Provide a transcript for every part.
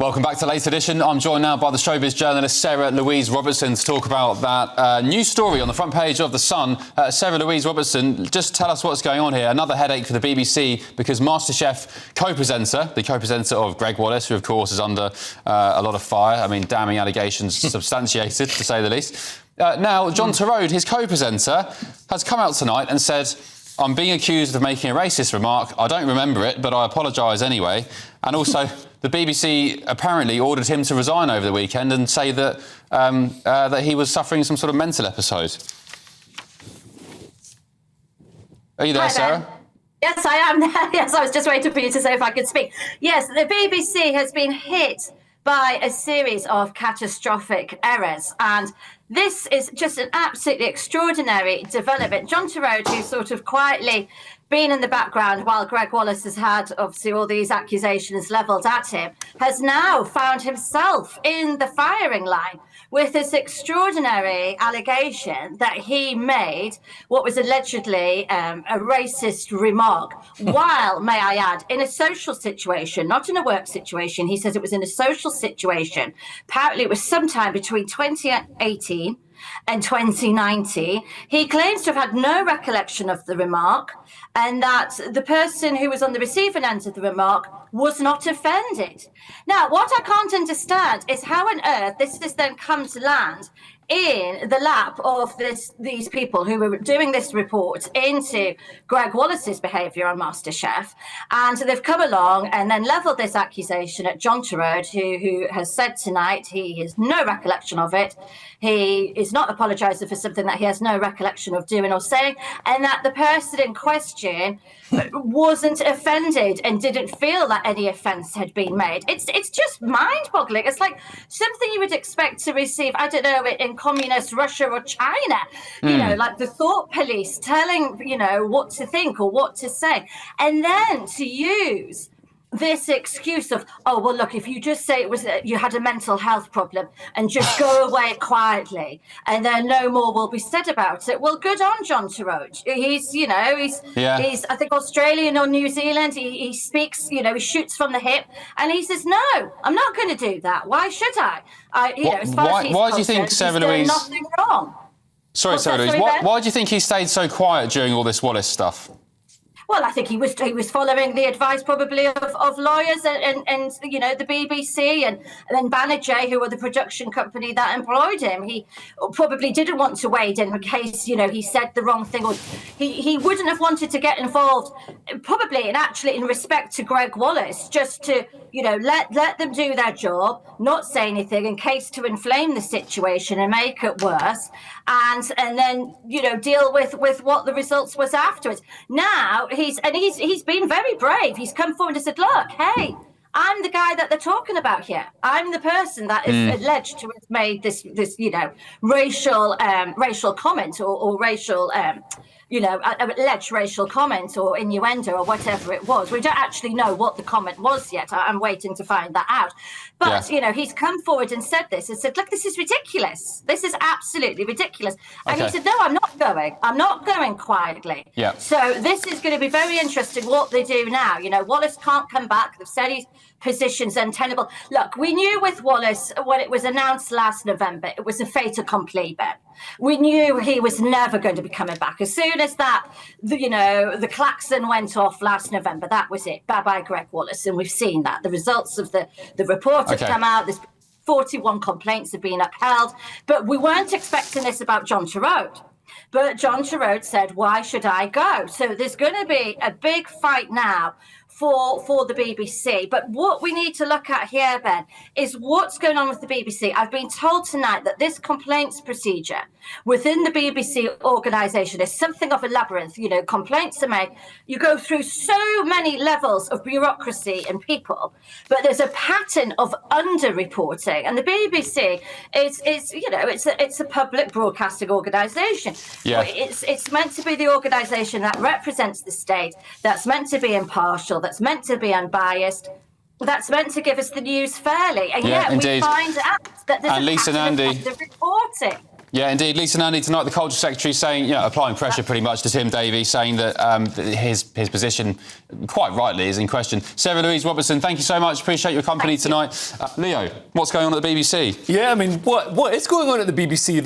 Welcome back to Late Edition. I'm joined now by the Showbiz journalist Sarah Louise Robertson to talk about that news story on the front page of The Sun. Sarah Louise Robertson, just tell us what's going on here. Another headache for the BBC because MasterChef co-presenter of Gregg Wallace, who of course is under a lot of fire. I mean, damning allegations substantiated, to say the least. Now, John Torode, his co-presenter, has come out tonight and said, I'm being accused of making a racist remark. I don't remember it, but I apologise anyway. And also, the BBC apparently ordered him to resign over the weekend and say that that he was suffering some sort of mental episode. Are you there, Sarah? Yes, I am there. Yes, I was just waiting for you to say if I could speak. Yes, the BBC has been hit by a series of catastrophic errors, and this is just an absolutely extraordinary development. John Torode, who's sort of quietly been in the background while Gregg Wallace has had, obviously, all these accusations levelled at him, has now found himself in the firing line with this extraordinary allegation that he made what was allegedly a racist remark while, may I add, in a social situation, not in a work situation. He says it was in a social situation. Apparently, it was sometime between 2018 and 2019. He claims to have had no recollection of the remark and that the person who was on the receiving end of the remark was not offended. Now, what I can't understand is how on earth this has then come to land in the lap of these people who were doing this report into Gregg Wallace's behaviour on MasterChef, and they've come along and then levelled this accusation at John Torode, who has said tonight he has no recollection of it. He is not apologising for something that he has no recollection of doing or saying, and that the person in question wasn't offended and didn't feel that any offence had been made. It's just mind-boggling. It's like something you would expect to receive, I don't know, in communist Russia or China, you know, like the thought police telling, you know, what to think or what to say. And then to use this excuse of, oh, well, look, if you just say it was you had a mental health problem and just go away quietly and then no more will be said about it. Well, good on John Torode. He's, you know, he's I think Australian or New Zealand. He speaks, you know, he shoots from the hip and he says, no, I'm not going to do that. Why should I? You know, as far as he's why do you think Sarah Louise? Nothing wrong. Sorry, Sarah Louise. Why do you think he stayed so quiet during all this Wallace stuff? Well, I think he was following the advice probably of lawyers and you know, the BBC and then Banijay, who were the production company that employed him. He probably didn't want to wade in case, you know, he said the wrong thing, or he wouldn't have wanted to get involved probably in respect to Gregg Wallace, just to, you know, let them do their job, not say anything in case to inflame the situation and make it worse, and then, you know, deal with what the results was afterwards. Now he's been very brave. He's come forward and said, look, hey, I'm the guy that they're talking about here. I'm the person that is alleged to have made this you know, racial comment or racial you know, alleged racial comment or innuendo or whatever it was. We don't actually know what the comment was yet. I'm waiting to find that out. But, you know, he's come forward and said this and said, look, this is ridiculous. This is absolutely ridiculous. And he said, no, I'm not going. I'm not going quietly. Yeah. So this is going to be very interesting what they do now. You know, Wallace can't come back. They've said his position's untenable. Look, we knew with Wallace when it was announced last November, it was a fait accompli, Ben. We knew he was never going to be coming back. As soon as that, you know, the klaxon went off last November, that was it. Bye-bye, Gregg Wallace. And we've seen that. The results of the report have come out. There's 41 complaints have been upheld. But we weren't expecting this about John Torode. But John Torode said, why should I go? So there's going to be a big fight now for the BBC. But what we need to look at here, Ben, is what's going on with the BBC. I've been told tonight that this complaints procedure within the BBC organisation is something of a labyrinth. You know, complaints are made. You go through so many levels of bureaucracy and people, but there's a pattern of under-reporting. And the BBC is you know, it's a public broadcasting organisation. Yeah. It's meant to be the organisation that represents the state, that's meant to be impartial, that's meant to be unbiased, that's meant to give us the news fairly. And yet we find out that there's a pattern of under-reporting. Yeah, indeed. Lisa Nandy tonight, the Culture Secretary, saying, applying pressure pretty much to Tim Davie, saying that his position, quite rightly, is in question. Sarah Louise Robertson, thank you so much. Appreciate your company tonight. Leo, what's going on at the BBC? Yeah, I mean, what is going on at the BBC?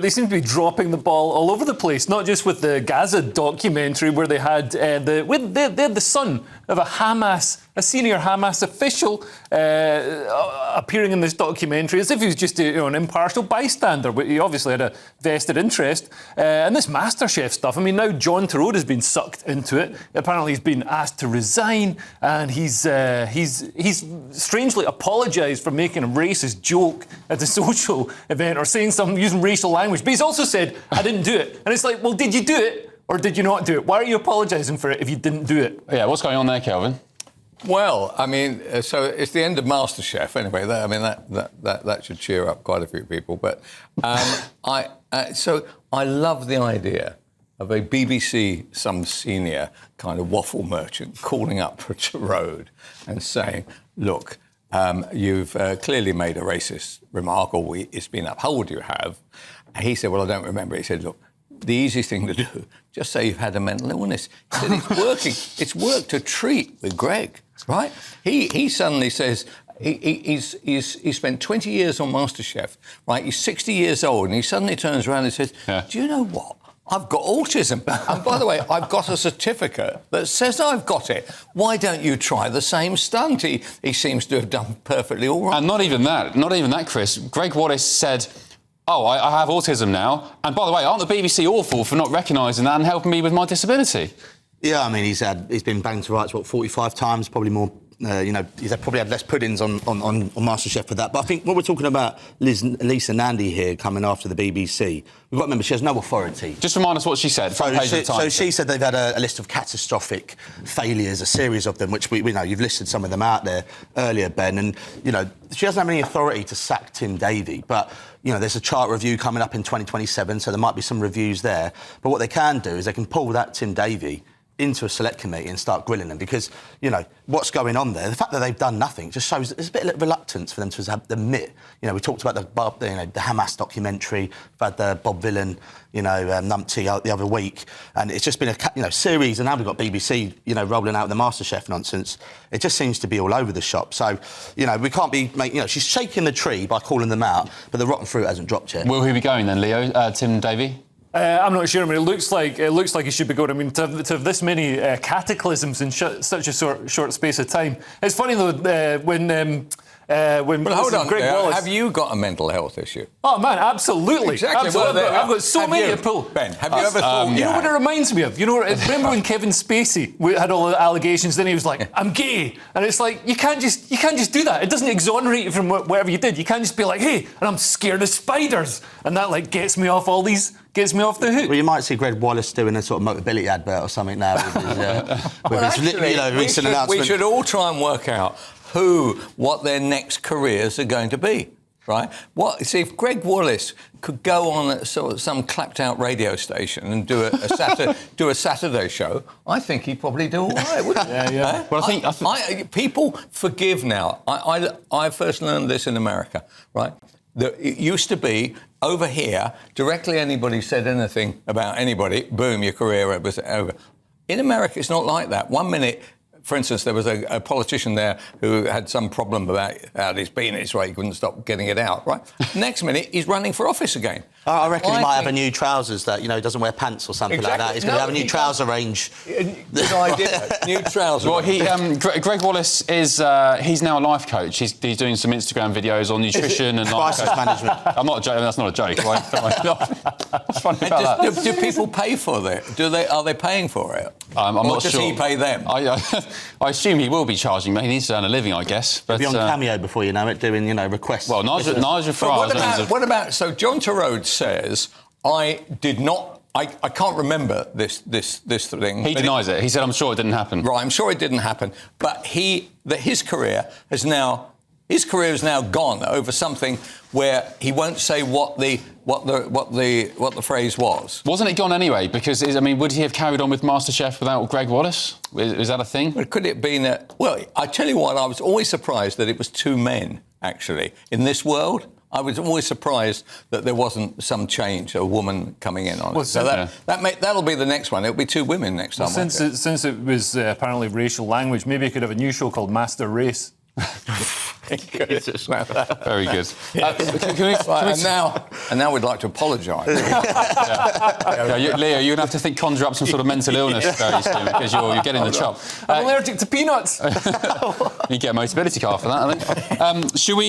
They seem to be dropping the ball all over the place, not just with the Gaza documentary where they had the son of a senior Hamas official appearing in this documentary as if he was just an impartial bystander, but he obviously had a vested interest. And this MasterChef stuff, I mean, now John Torode has been sucked into it. Apparently he's been asked to resign, and he's strangely apologised for making a racist joke at a social event or saying something using racial language. But he's also said, I didn't do it. And it's like, well, did you do it? Or did you not do it? Why are you apologising for it if you didn't do it? Yeah, what's going on there, Kelvin? Well, I mean, so it's the end of MasterChef anyway. That should cheer up quite a few people. But I love the idea of a BBC, some senior kind of waffle merchant calling up for Torode and saying, look, you've clearly made a racist remark, or it's been upheld, you have. And he said, well, I don't remember. He said, look, the easiest thing to do, just say you've had a mental illness. He said, it's working. It's worked a treat with Gregg, right? He suddenly says he's spent 20 years on MasterChef, right? He's 60 years old, and he suddenly turns around and says, do you know what? I've got autism. And by the way, I've got a certificate that says I've got it. Why don't you try the same stunt? He seems to have done perfectly all right. And not even that, Chris. Gregg Wallace said, I have autism now. And by the way, aren't the BBC awful for not recognising that and helping me with my disability? Yeah, I mean, he's been banged to rights, 45 times, probably more. He's probably had less puddings on MasterChef for that. But I think what we're talking about, Lisa Nandy here coming after the BBC, we've got to remember she has no authority. Just remind us what she said. So she said they've had a list of catastrophic failures, a series of them, which we know you've listed some of them out there earlier, Ben. And she doesn't have any authority to sack Tim Davie, but there's a chart review coming up in 2027, so there might be some reviews there. But what they can do is they can pull that Tim Davie into a select committee and start grilling them, because what's going on there, the fact that they've done nothing just shows there's a bit of reluctance for them to admit. We talked about the Hamas documentary, we've had the Bob Villan numpty the other week, and it's just been a series, and now we've got BBC rolling out the MasterChef nonsense. It just seems to be all over the shop. So we can't be making she's shaking the tree by calling them out, but the rotten fruit hasn't dropped yet. Will he be going then, Leo? Tim Davie? I'm not sure. I mean, it looks like he should be going. I mean, to have this many cataclysms in such a short space of time. It's funny though when hold on, Gregg Wallace. Have you got a mental health issue? Oh man, absolutely. Exactly. Absolutely. I've got so many to pull. Ben, have you ever thought? You know what it reminds me of? Remember when Kevin Spacey had all the allegations? Then he was like, "I'm gay," and it's like you can't just do that. It doesn't exonerate you from whatever you did. You can't just be like, "Hey, and I'm scared of spiders," and that gets me off the hook. Well, you might see Gregg Wallace doing a sort of Motability advert or something now with his recent announcement. We should all try and work out what their next careers are going to be, right? If Gregg Wallace could go on some clapped-out radio station and do a Saturday show, I think he'd probably do all right, wouldn't he? Yeah. Well, I think people forgive now. I first learned this in America, right? It used to be over here, directly anybody said anything about anybody, boom, your career was over. In America, it's not like that. 1 minute, for instance, there was a politician there who had some problem about his penis, right? He couldn't stop getting it out, right? Next minute, he's running for office again. I reckon he might have a new trousers that, doesn't wear pants or something like that. He's going to have a new trouser range. Good idea. New trousers. Well, Gregg Wallace he's now a life coach. He's doing some Instagram videos on nutrition and crisis management. I'm not joking. That's not a joke. What's funny about that? Do people pay for it? Are they paying for it? I'm not sure. Does he pay them? I assume he will be charging me. He needs to earn a living, I guess. But he'll be on Cameo before you know it, doing requests. Well, Nigel Farage. What about? So John Torode says, I can't remember this thing. He denies it. He said, I'm sure it didn't happen. Right, I'm sure it didn't happen. But his career is now gone over something where he won't say what the phrase was. Wasn't it gone anyway? Because would he have carried on with MasterChef without Gregg Wallace? Is that a thing? Well, could it have been? Well, I tell you what, I was always surprised that it was two men. Actually, in this world, I was always surprised that there wasn't some change, a woman coming in on it. So that'll be the next one. It'll be 2 women next time. Since it was apparently racial language, maybe you could have a new show called Master Race. Very good. And now we'd like to apologise. Leo, you're going to have to conjure up some sort of mental illness very soon because you're getting the chop. I'm allergic to peanuts. You get a Motability car for that, I think. Should we